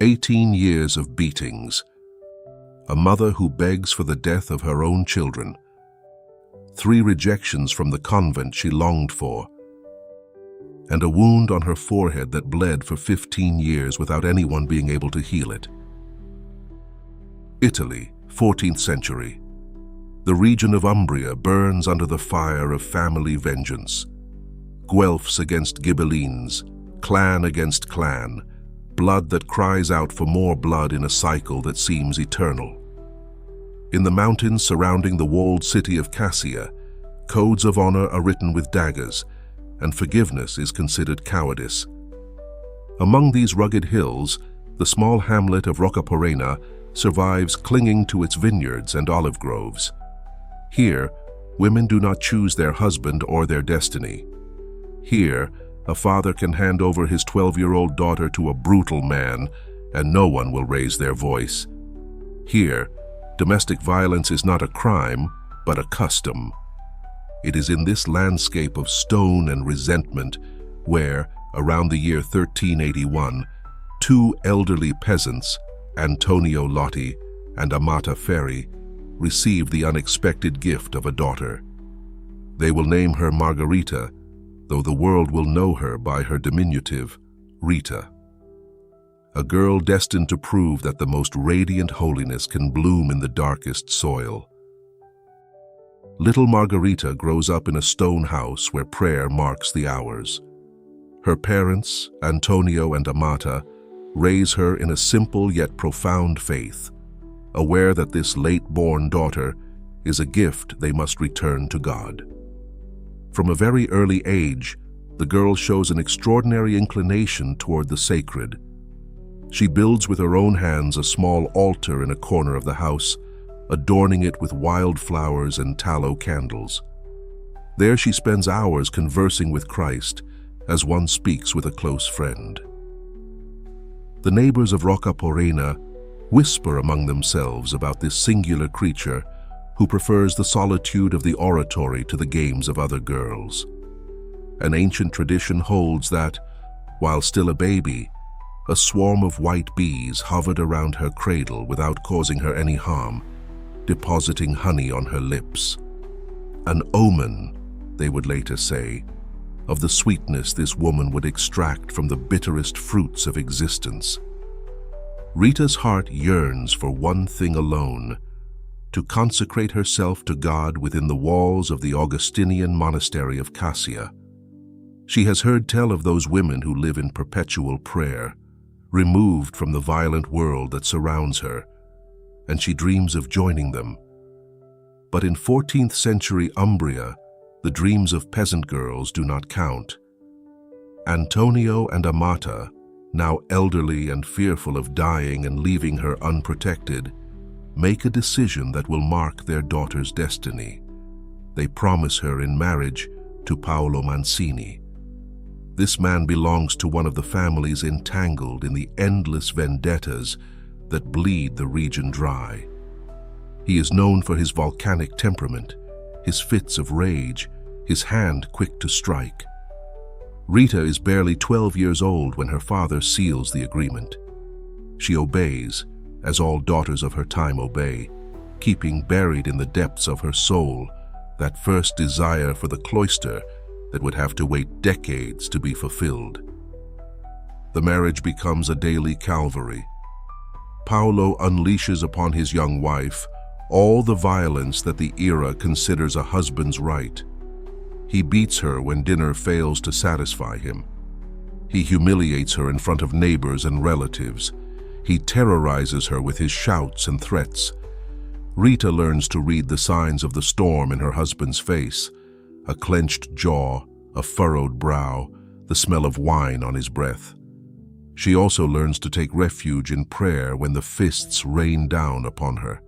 18 years of beatings, a mother who begs for the death of her own children, 3 rejections from the convent she longed for, and a wound on her forehead that bled for 15 years without anyone being able to heal it. Italy, 14th century. The region of Umbria burns under the fire of family vengeance. Guelphs against Ghibellines, clan against clan, blood that cries out for more blood in a cycle that seems eternal. In the mountains surrounding the walled city of Cascia, codes of honor are written with daggers, and forgiveness is considered cowardice. Among these rugged hills, the small hamlet of Roccaporena survives clinging to its vineyards and olive groves. Here, women do not choose their husband or their destiny. Here, a father can hand over his 12-year-old daughter to a brutal man, and no one will raise their voice. Here, domestic violence is not a crime, but a custom. It is in this landscape of stone and resentment where, around the year 1381, 2 elderly peasants, Antonio Lotti and Amata Ferri, received the unexpected gift of a daughter. They will name her Margherita, though the world will know her by her diminutive, Rita. A girl destined to prove that the most radiant holiness can bloom in the darkest soil. Little Margherita grows up in a stone house where prayer marks the hours. Her parents, Antonio and Amata, raise her in a simple yet profound faith, aware that this late-born daughter is a gift they must return to God. From a very early age, the girl shows an extraordinary inclination toward the sacred. She builds with her own hands a small altar in a corner of the house, adorning it with wild flowers and tallow candles. There she spends hours conversing with Christ, as one speaks with a close friend. The neighbors of Roccaporena whisper among themselves about this singular creature who prefers the solitude of the oratory to the games of other girls. An ancient tradition holds that, while still a baby, a swarm of white bees hovered around her cradle without causing her any harm, depositing honey on her lips. An omen, they would later say, of the sweetness this woman would extract from the bitterest fruits of existence. Rita's heart yearns for one thing alone: to consecrate herself to God within the walls of the Augustinian monastery of Cascia. She has heard tell of those women who live in perpetual prayer, removed from the violent world that surrounds her, and she dreams of joining them. But in 14th century Umbria, the dreams of peasant girls do not count. Antonio and Amata, now elderly and fearful of dying and leaving her unprotected, make a decision that will mark their daughter's destiny. They promise her in marriage to Paolo Mancini. This man belongs to one of the families entangled in the endless vendettas that bleed the region dry. He is known for his volcanic temperament, his fits of rage, his hand quick to strike. Rita is barely 12 years old when her father seals the agreement. She obeys, as all daughters of her time obey, keeping buried in the depths of her soul that first desire for the cloister that would have to wait decades to be fulfilled. The marriage becomes a daily Calvary. Paolo unleashes upon his young wife all the violence that the era considers a husband's right. He beats her when dinner fails to satisfy him. He humiliates her in front of neighbors and relatives. He terrorizes her with his shouts and threats. Rita learns to read the signs of the storm in her husband's face: a clenched jaw, a furrowed brow, the smell of wine on his breath. She also learns to take refuge in prayer when the fists rain down upon her.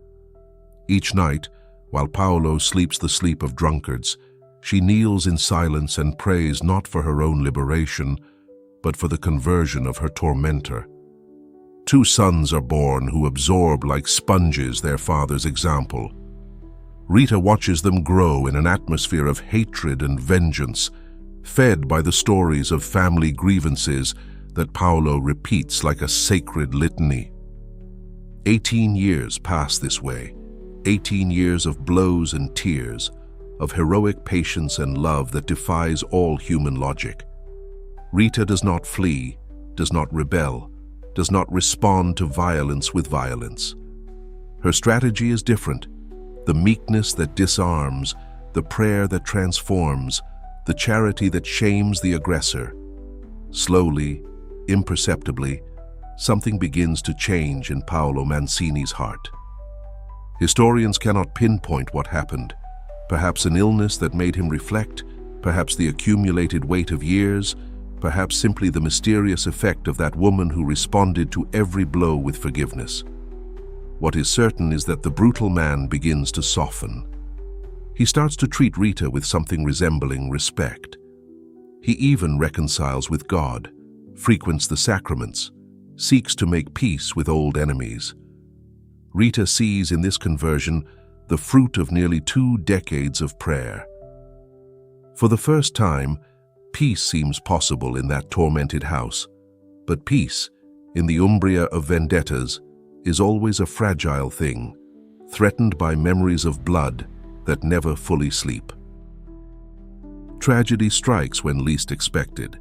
Each night, while Paolo sleeps the sleep of drunkards, she kneels in silence and prays not for her own liberation, but for the conversion of her tormentor. 2 sons are born who absorb like sponges their father's example. Rita watches them grow in an atmosphere of hatred and vengeance, fed by the stories of family grievances that Paolo repeats like a sacred litany. 18 years pass this way, 18 years of blows and tears, of heroic patience and love that defies all human logic. Rita does not flee, does not rebel, does not respond to violence with violence. Her strategy is different: the meekness that disarms, the prayer that transforms, the charity that shames the aggressor. Slowly, imperceptibly, something begins to change in Paolo Mancini's heart. Historians cannot pinpoint what happened. Perhaps an illness that made him reflect, perhaps the accumulated weight of years, perhaps simply the mysterious effect of that woman who responded to every blow with forgiveness. What is certain is that the brutal man begins to soften. He starts to treat Rita with something resembling respect. He even reconciles with God, frequents the sacraments, seeks to make peace with old enemies. Rita sees in this conversion the fruit of nearly 2 decades of prayer. For the first time, peace seems possible in that tormented house. But peace, in the Umbria of vendettas, is always a fragile thing, threatened by memories of blood that never fully sleep. Tragedy strikes when least expected.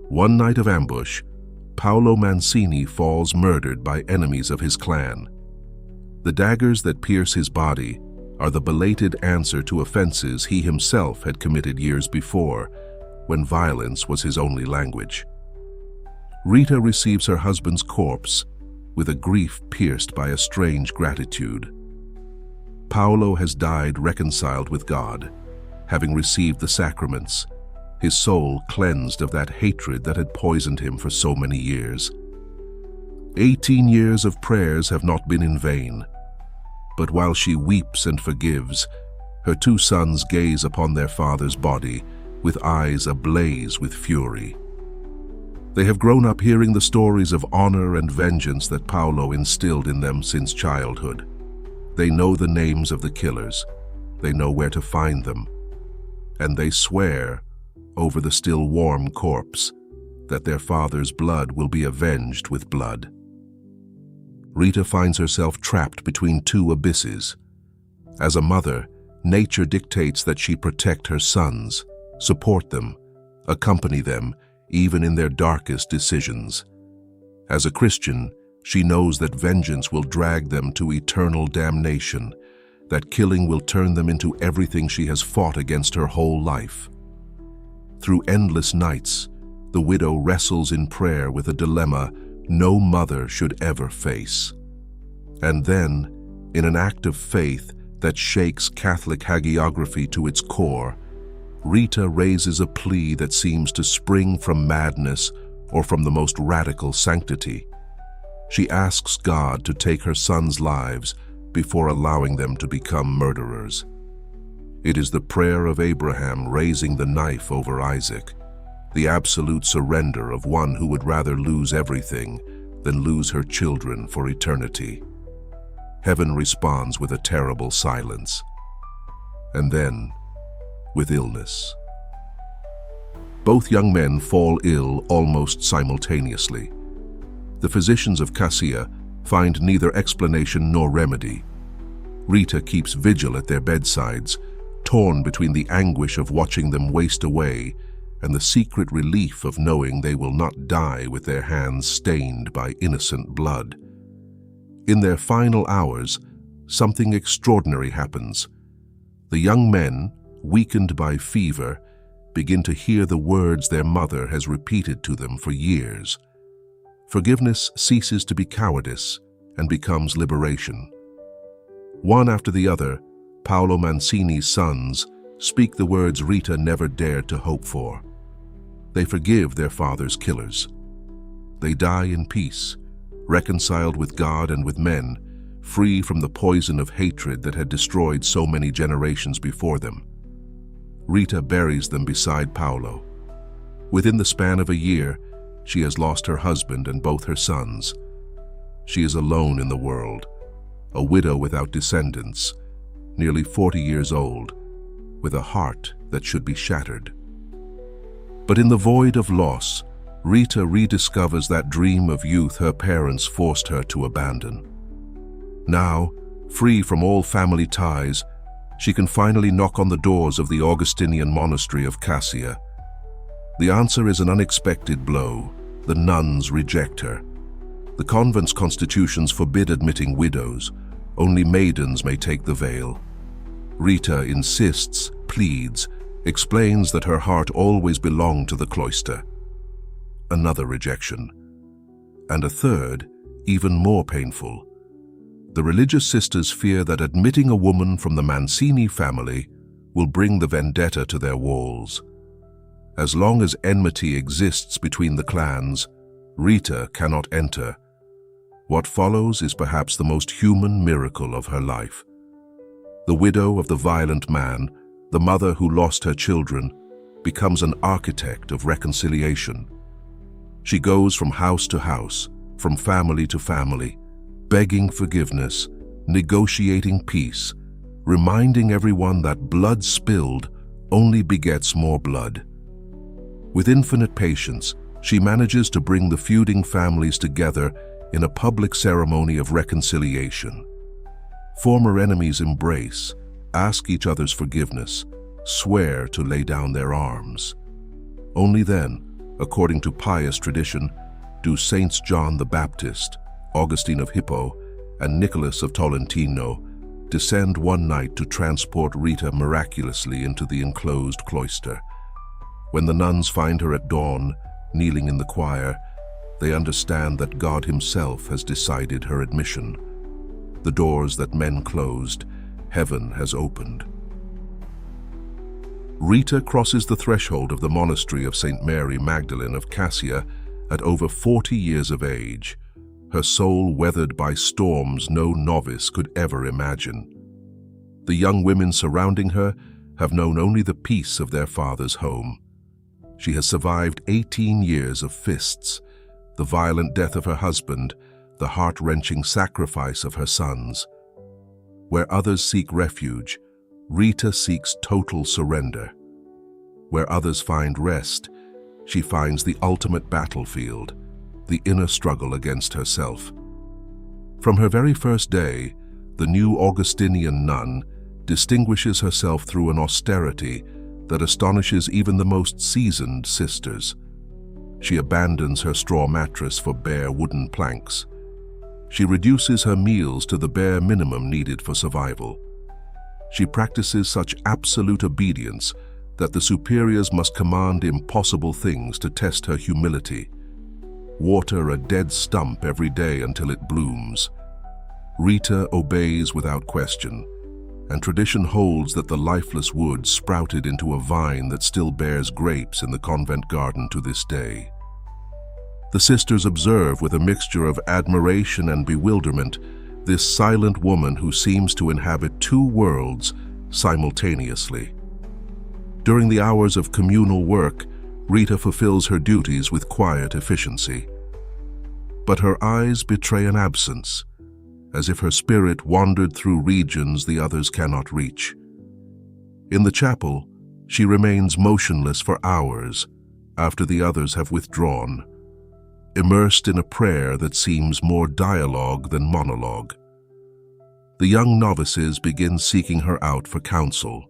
One night of ambush, Paolo Mancini falls murdered by enemies of his clan. The daggers that pierce his body are the belated answer to offenses he himself had committed years before, when violence was his only language. Rita receives her husband's corpse with a grief pierced by a strange gratitude. Paolo has died reconciled with God, having received the sacraments, his soul cleansed of that hatred that had poisoned him for so many years. 18 years of prayers have not been in vain. But while she weeps and forgives, her 2 sons gaze upon their father's body with eyes ablaze with fury. They have grown up hearing the stories of honor and vengeance that Paolo instilled in them since childhood. They know the names of the killers. They know where to find them. And they swear, over the still warm corpse, that their father's blood will be avenged with blood. Rita finds herself trapped between 2 abysses. As a mother, nature dictates that she protect her sons, support them, accompany them, even in their darkest decisions. As a Christian, she knows that vengeance will drag them to eternal damnation, that killing will turn them into everything she has fought against her whole life. Through endless nights, the widow wrestles in prayer with a dilemma no mother should ever face. And then, in an act of faith that shakes Catholic hagiography to its core, Rita raises a plea that seems to spring from madness or from the most radical sanctity. She asks God to take her sons' lives before allowing them to become murderers. It is the prayer of Abraham raising the knife over Isaac, the absolute surrender of one who would rather lose everything than lose her children for eternity. Heaven responds with a terrible silence, and then with illness. Both young men fall ill almost simultaneously. The physicians of Cascia find neither explanation nor remedy. Rita keeps vigil at their bedsides, torn between the anguish of watching them waste away and the secret relief of knowing they will not die with their hands stained by innocent blood. In their final hours, something extraordinary happens. The young men, weakened by fever, begin to hear the words their mother has repeated to them for years. Forgiveness ceases to be cowardice and becomes liberation. One after the other, Paolo Mancini's sons speak the words Rita never dared to hope for. They forgive their father's killers. They die in peace, reconciled with God and with men, free from the poison of hatred that had destroyed so many generations before them. Rita buries them beside Paolo. Within the span of a year, she has lost her husband and both her sons. She is alone in the world, a widow without descendants, nearly 40 years old, with a heart that should be shattered. But in the void of loss, Rita rediscovers that dream of youth her parents forced her to abandon. Now, free from all family ties, she can finally knock on the doors of the Augustinian monastery of Cascia. The answer is an unexpected blow. The nuns reject her. The convent's constitutions forbid admitting widows. Only maidens may take the veil. Rita insists, pleads, explains that her heart always belonged to the cloister. Another rejection. And a third, even more painful. The religious sisters fear that admitting a woman from the Mancini family will bring the vendetta to their walls. As long as enmity exists between the clans, Rita cannot enter. What follows is perhaps the most human miracle of her life. The widow of the violent man, the mother who lost her children, becomes an architect of reconciliation. She goes from house to house, from family to family, begging forgiveness, negotiating peace, reminding everyone that blood spilled only begets more blood. With infinite patience, she manages to bring the feuding families together in a public ceremony of reconciliation. Former enemies embrace, ask each other's forgiveness, swear to lay down their arms. Only then, according to pious tradition, do Saints John the Baptist, Augustine of Hippo, and Nicholas of Tolentino descend one night to transport Rita miraculously into the enclosed cloister. When the nuns find her at dawn, kneeling in the choir, they understand that God Himself has decided her admission. The doors that men closed, heaven has opened. Rita crosses the threshold of the monastery of St. Mary Magdalene of Cascia at over 40 years of age, her soul weathered by storms no novice could ever imagine. The young women surrounding her have known only the peace of their father's home. She has survived 18 years of fists, the violent death of her husband, the heart-wrenching sacrifice of her sons. Where others seek refuge, Rita seeks total surrender. Where others find rest, she finds the ultimate battlefield, the inner struggle against herself. From her very first day, the new Augustinian nun distinguishes herself through an austerity that astonishes even the most seasoned sisters. She abandons her straw mattress for bare wooden planks. She reduces her meals to the bare minimum needed for survival. She practices such absolute obedience that the superiors must command impossible things to test her humility. Water a dead stump every day until it blooms. Rita obeys without question, and tradition holds that the lifeless wood sprouted into a vine that still bears grapes in the convent garden to this day. The sisters observe with a mixture of admiration and bewilderment this silent woman who seems to inhabit two worlds simultaneously. During the hours of communal work, Rita fulfills her duties with quiet efficiency. But her eyes betray an absence, as if her spirit wandered through regions the others cannot reach. In the chapel, she remains motionless for hours after the others have withdrawn, immersed in a prayer that seems more dialogue than monologue. The young novices begin seeking her out for counsel.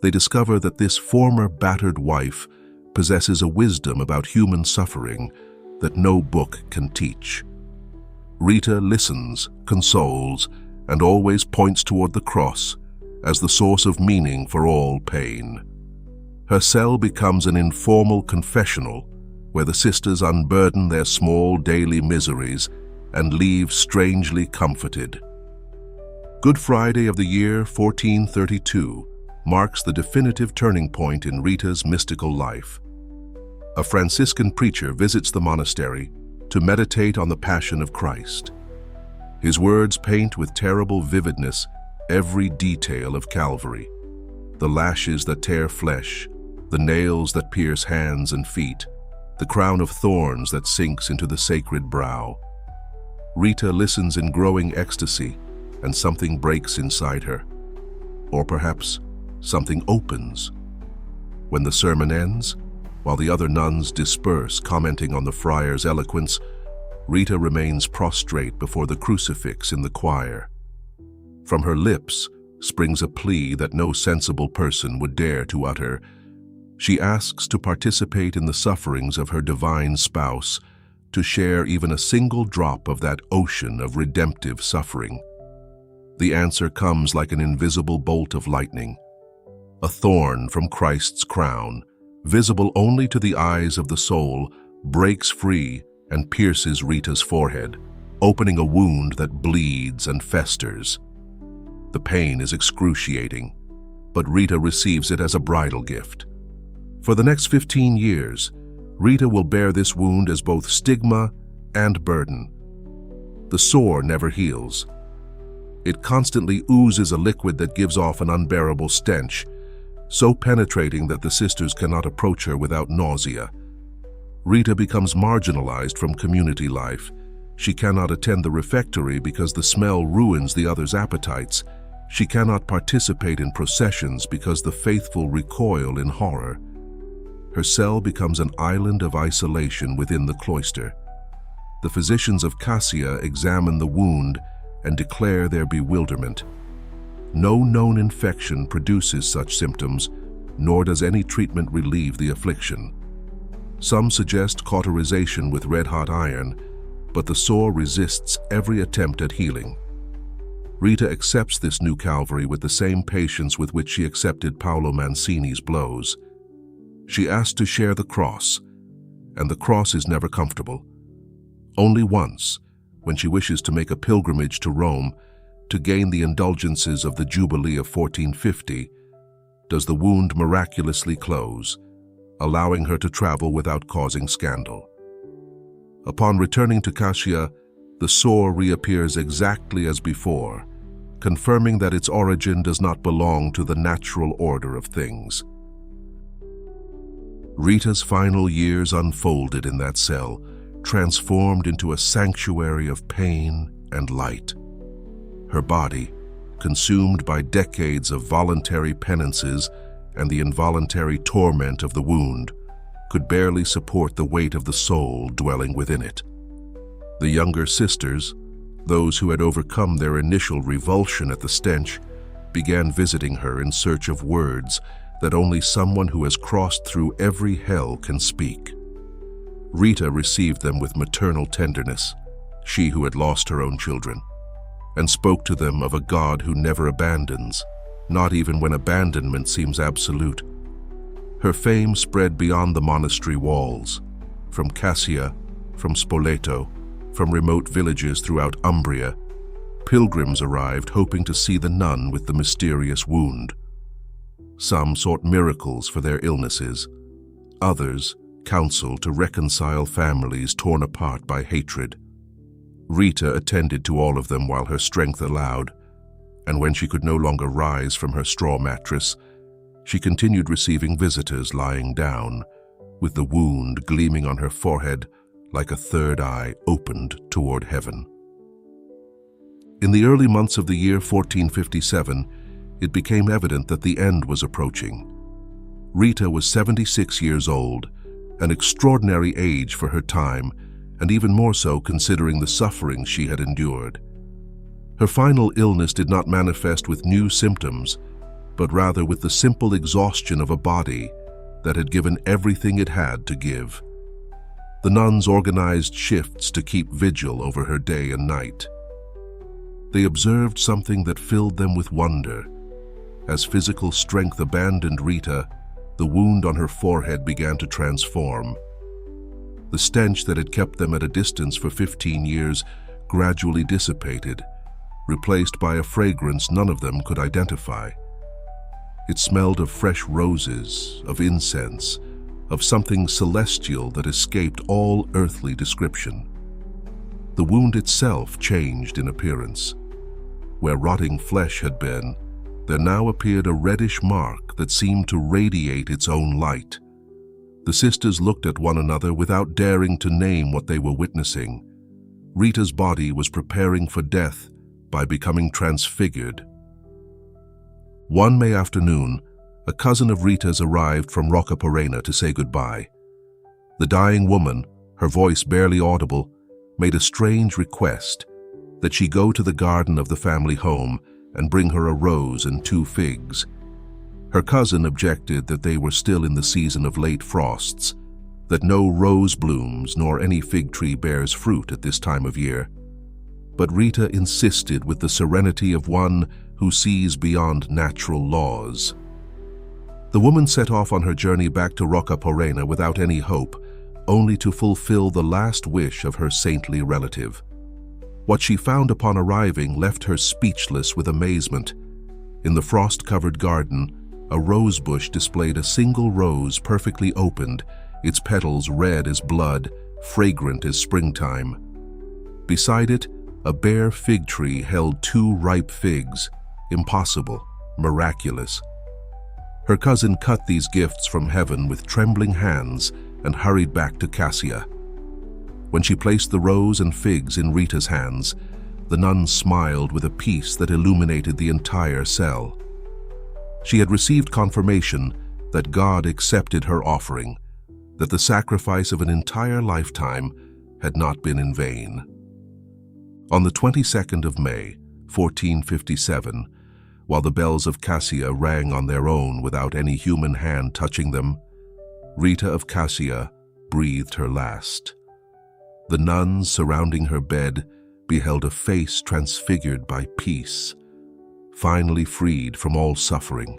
They discover that this former battered wife possesses a wisdom about human suffering that no book can teach. Rita listens, consoles, and always points toward the cross as the source of meaning for all pain. Her cell becomes an informal confessional where the sisters unburden their small daily miseries and leave strangely comforted. Good Friday of the year 1432 marks the definitive turning point in Rita's mystical life. A Franciscan preacher visits the monastery to meditate on the Passion of Christ. His words paint with terrible vividness every detail of Calvary: the lashes that tear flesh, the nails that pierce hands and feet, the crown of thorns that sinks into the sacred brow. Rita listens in growing ecstasy, and something breaks inside her. Or perhaps something opens. When the sermon ends, While the other nuns disperse, commenting on the friar's eloquence, Rita remains prostrate before the crucifix in the choir. From her lips springs a plea that no sensible person would dare to utter. She asks to participate in the sufferings of her divine spouse, to share even a single drop of that ocean of redemptive suffering. The answer comes like an invisible bolt of lightning. A thorn from Christ's crown, visible only to the eyes of the soul, breaks free and pierces Rita's forehead, opening a wound that bleeds and festers. The pain is excruciating, but Rita receives it as a bridal gift. For the next 15 years, Rita will bear this wound as both stigma and burden. The sore never heals. It constantly oozes a liquid that gives off an unbearable stench, so penetrating that the sisters cannot approach her without nausea. Rita becomes marginalized from community life. She cannot attend the refectory because the smell ruins the others' appetites. She cannot participate in processions because the faithful recoil in horror. Her cell becomes an island of isolation within the cloister. The physicians of Cascia examine the wound and declare their bewilderment. No known infection produces such symptoms, nor does any treatment relieve the affliction. Some suggest cauterization with red-hot iron, but the sore resists every attempt at healing. Rita accepts this new Calvary with the same patience with which she accepted Paolo Mancini's blows. She asks to share the cross, and the cross is never comfortable. Only once, when she wishes to make a pilgrimage to Rome to gain the indulgences of the Jubilee of 1450, does the wound miraculously close, allowing her to travel without causing scandal. Upon returning to Cascia, the sore reappears exactly as before, confirming that its origin does not belong to the natural order of things. Rita's final years unfolded in that cell, transformed into a sanctuary of pain and light. Her body, consumed by decades of voluntary penances and the involuntary torment of the wound, could barely support the weight of the soul dwelling within it. The younger sisters, those who had overcome their initial revulsion at the stench, began visiting her in search of words that only someone who has crossed through every hell can speak. Rita received them with maternal tenderness, she who had lost her own children, and spoke to them of a God who never abandons, not even when abandonment seems absolute. Her fame spread beyond the monastery walls. From Cascia, from Spoleto, from remote villages throughout Umbria, pilgrims arrived hoping to see the nun with the mysterious wound. Some sought miracles for their illnesses. Others counseled to reconcile families torn apart by hatred. Rita attended to all of them while her strength allowed, and when she could no longer rise from her straw mattress, she continued receiving visitors lying down, with the wound gleaming on her forehead like a third eye opened toward heaven. In the early months of the year 1457, it became evident that the end was approaching. Rita was 76 years old, an extraordinary age for her time, and even more so considering the suffering she had endured. Her final illness did not manifest with new symptoms, but rather with the simple exhaustion of a body that had given everything it had to give. The nuns organized shifts to keep vigil over her day and night. They observed something that filled them with wonder. As physical strength abandoned Rita, the wound on her forehead began to transform. The stench that had kept them at a distance for 15 years gradually dissipated, replaced by a fragrance none of them could identify. It smelled of fresh roses, of incense, of something celestial that escaped all earthly description. The wound itself changed in appearance. Where rotting flesh had been, there now appeared a reddish mark that seemed to radiate its own light. The sisters looked at one another without daring to name what they were witnessing. Rita's body was preparing for death by becoming transfigured. One May afternoon, a cousin of Rita's arrived from Roccaporena to say goodbye. The dying woman, her voice barely audible, made a strange request that she go to the garden of the family home and bring her a rose and 2 figs. Her cousin objected that they were still in the season of late frosts, that no rose blooms nor any fig tree bears fruit at this time of year. But Rita insisted with the serenity of one who sees beyond natural laws. The woman set off on her journey back to Rocca Porena without any hope, only to fulfill the last wish of her saintly relative. What she found upon arriving left her speechless with amazement. In the frost-covered garden, a rose bush displayed a single rose perfectly opened, its petals red as blood, fragrant as springtime. Beside it, a bare fig tree held 2 ripe figs, impossible, miraculous. Her cousin cut these gifts from heaven with trembling hands and hurried back to Cascia. When she placed the rose and figs in Rita's hands, the nun smiled with a peace that illuminated the entire cell. She had received confirmation that God accepted her offering, that the sacrifice of an entire lifetime had not been in vain. On the 22nd of May, 1457, while the bells of Cascia rang on their own without any human hand touching them, Rita of Cascia breathed her last. The nuns surrounding her bed beheld a face transfigured by peace, finally freed from all suffering.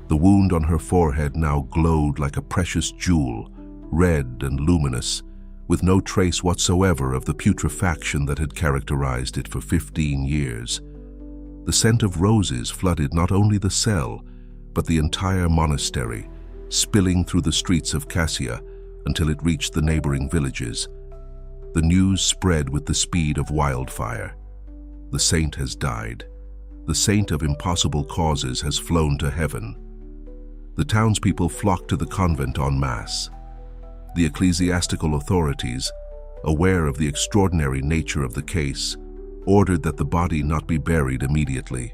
The wound on her forehead now glowed like a precious jewel, red and luminous, with no trace whatsoever of the putrefaction that had characterized it for 15 years. The scent of roses flooded not only the cell, but the entire monastery, spilling through the streets of Cascia until it reached the neighboring villages. The news spread with the speed of wildfire. The saint has died. The saint of impossible causes has flown to heaven. The townspeople flocked to the convent en masse. The ecclesiastical authorities, aware of the extraordinary nature of the case, ordered that the body not be buried immediately.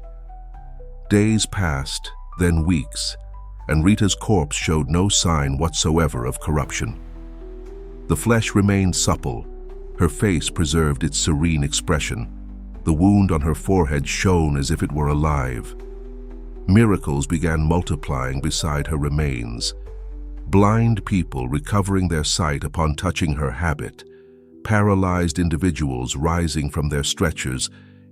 Days passed, then weeks, and Rita's corpse showed no sign whatsoever of corruption. The flesh remained supple, her face preserved its serene expression. The wound on her forehead shone as if it were alive. Miracles began multiplying beside her remains. Blind people recovering their sight upon touching her habit, paralyzed individuals rising from their stretchers,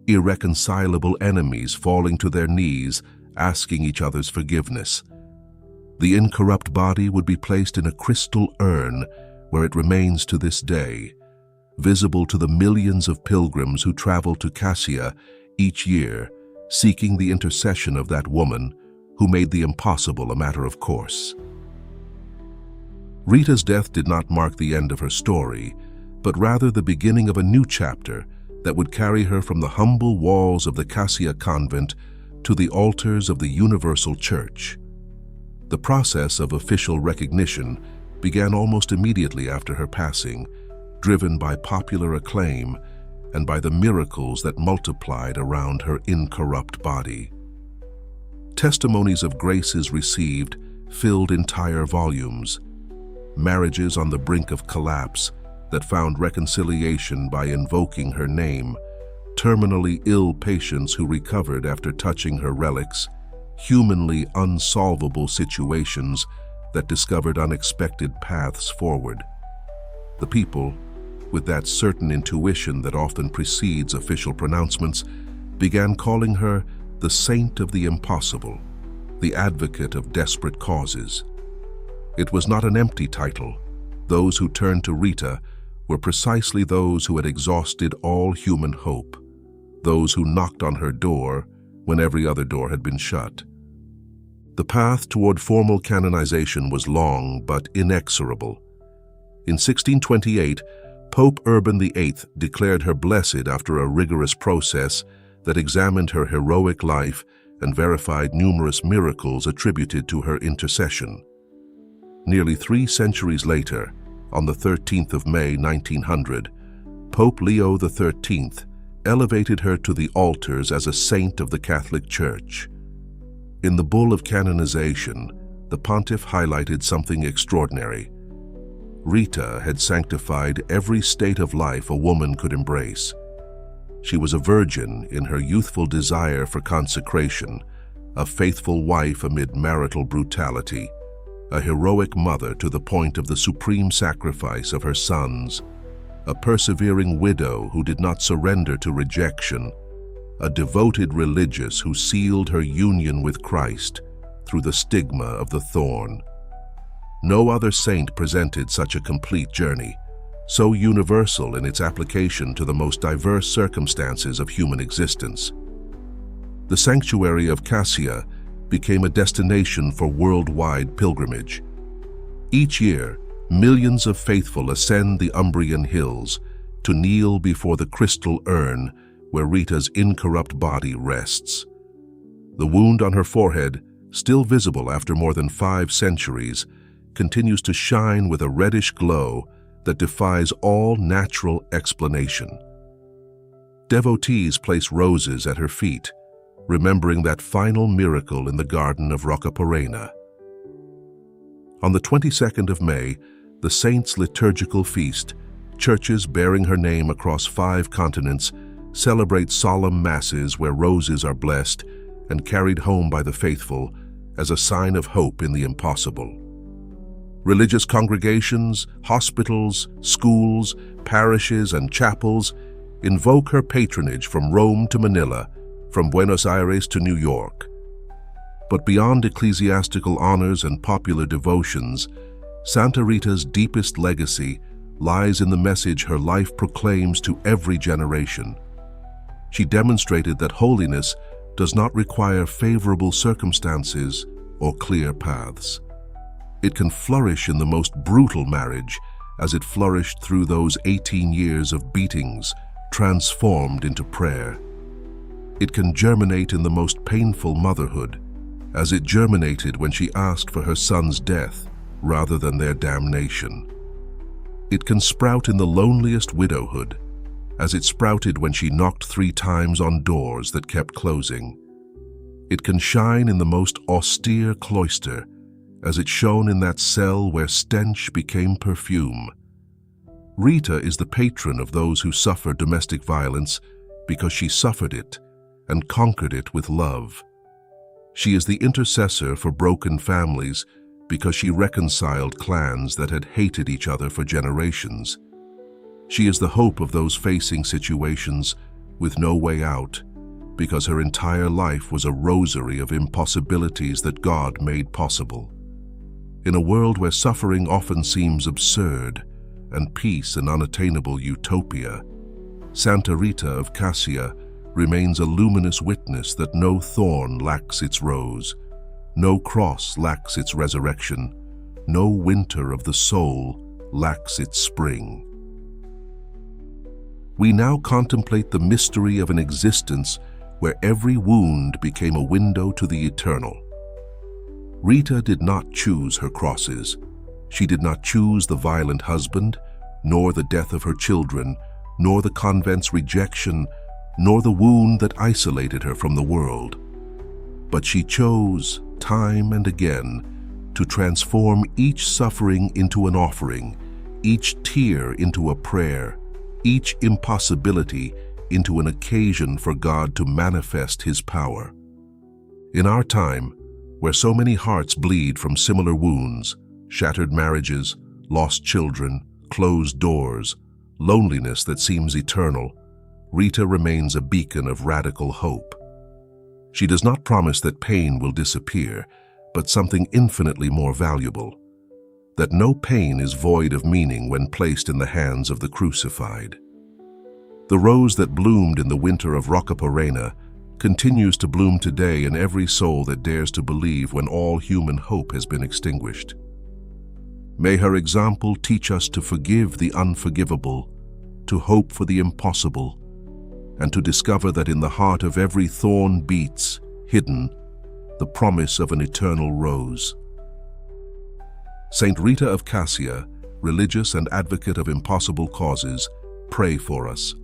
irreconcilable enemies falling to their knees, asking each other's forgiveness. The incorrupt body would be placed in a crystal urn where it remains to this day, visible to the millions of pilgrims who travel to Cascia each year, seeking the intercession of that woman who made the impossible a matter of course. Rita's death did not mark the end of her story, but rather the beginning of a new chapter that would carry her from the humble walls of the Cascia convent to the altars of the Universal Church. The process of official recognition began almost immediately after her passing, driven by popular acclaim and by the miracles that multiplied around her incorrupt body. Testimonies of graces received filled entire volumes. Marriages on the brink of collapse that found reconciliation by invoking her name, terminally ill patients who recovered after touching her relics, humanly unsolvable situations that discovered unexpected paths forward. The people, with that certain intuition that often precedes official pronouncements, began calling her the saint of the impossible, the advocate of desperate causes. It was not an empty title. Those who turned to Rita were precisely those who had exhausted all human hope, those who knocked on her door when every other door had been shut. The path toward formal canonization was long but inexorable. In 1628, Pope Urban VIII declared her blessed after a rigorous process that examined her heroic life and verified numerous miracles attributed to her intercession. Nearly 3 centuries later, on the 13th of May 1900, Pope Leo XIII elevated her to the altars as a saint of the Catholic Church. In the bull of canonization, the pontiff highlighted something extraordinary. Rita had sanctified every state of life a woman could embrace. She was a virgin in her youthful desire for consecration, a faithful wife amid marital brutality, a heroic mother to the point of the supreme sacrifice of her sons, a persevering widow who did not surrender to rejection, a devoted religious who sealed her union with Christ through the stigma of the thorn. No other saint presented such a complete journey, so universal in its application to the most diverse circumstances of human existence. The sanctuary of Cascia became a destination for worldwide pilgrimage. Each year, millions of faithful ascend the Umbrian hills to kneel before the crystal urn where Rita's incorrupt body rests. The wound on her forehead, still visible after more than 5 centuries, continues to shine with a reddish glow that defies all natural explanation. Devotees place roses at her feet, remembering that final miracle in the garden of Roccaporena. On the 22nd of May, the saint's liturgical feast, churches bearing her name across 5 continents celebrate solemn masses where roses are blessed and carried home by the faithful as a sign of hope in the impossible. Religious congregations, hospitals, schools, parishes, and chapels invoke her patronage from Rome to Manila, from Buenos Aires to New York. But beyond ecclesiastical honors and popular devotions, Santa Rita's deepest legacy lies in the message her life proclaims to every generation. She demonstrated that holiness does not require favorable circumstances or clear paths. It can flourish in the most brutal marriage, as it flourished through those 18 years of beatings transformed into prayer. It can germinate in the most painful motherhood, as it germinated when she asked for her son's death rather than their damnation. It can sprout in the loneliest widowhood, as it sprouted when she knocked 3 times on doors that kept closing. It can shine in the most austere cloister, as it shone in that cell where stench became perfume. Rita is the patron of those who suffer domestic violence because she suffered it and conquered it with love. She is the intercessor for broken families because she reconciled clans that had hated each other for generations. She is the hope of those facing situations with no way out, because her entire life was a rosary of impossibilities that God made possible. In a world where suffering often seems absurd and peace an unattainable utopia, Santa Rita of Cascia remains a luminous witness that no thorn lacks its rose, no cross lacks its resurrection, no winter of the soul lacks its spring. We now contemplate the mystery of an existence where every wound became a window to the eternal. Rita did not choose her crosses. She did not choose the violent husband, nor the death of her children, nor the convent's rejection, nor the wound that isolated her from the world. But she chose, time and again, to transform each suffering into an offering, each tear into a prayer, each impossibility into an occasion for God to manifest His power. In our time, where so many hearts bleed from similar wounds, shattered marriages, lost children, closed doors, loneliness that seems eternal, Rita remains a beacon of radical hope. She does not promise that pain will disappear, but something infinitely more valuable, that no pain is void of meaning when placed in the hands of the crucified. The rose that bloomed in the winter of Roccaporena continues to bloom today in every soul that dares to believe when all human hope has been extinguished. May her example teach us to forgive the unforgivable, to hope for the impossible, and to discover that in the heart of every thorn beats, hidden, the promise of an eternal rose. Saint Rita of Cascia, religious and advocate of impossible causes, pray for us.